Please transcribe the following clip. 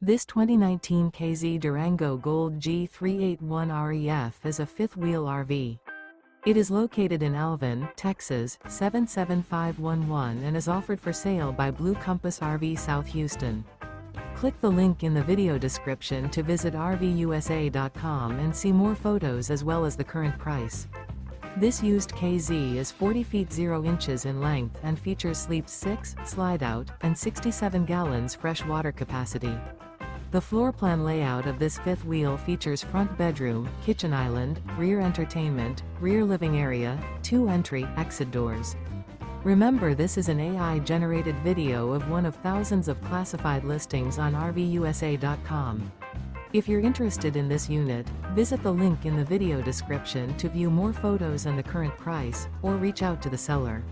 This 2019 K-Z Durango Gold G381REF is a fifth-wheel RV. It is located in Alvin, Texas, 77511 and is offered for sale by Blue Compass RV South Houston. Click the link in the video description to visit RVUSA.com and see more photos as well as the current price. This used K-Z is 40 feet 0 inches in length and features sleep 6, slide-out, and 67 gallons fresh water capacity. The floor plan layout of this fifth wheel features front bedroom, kitchen island, rear entertainment, rear living area, 2 entry/exit doors. Remember, this is an AI-generated video of one of thousands of classified listings on RVUSA.com. If you're interested in this unit, visit the link in the video description to view more photos and the current price, or reach out to the seller.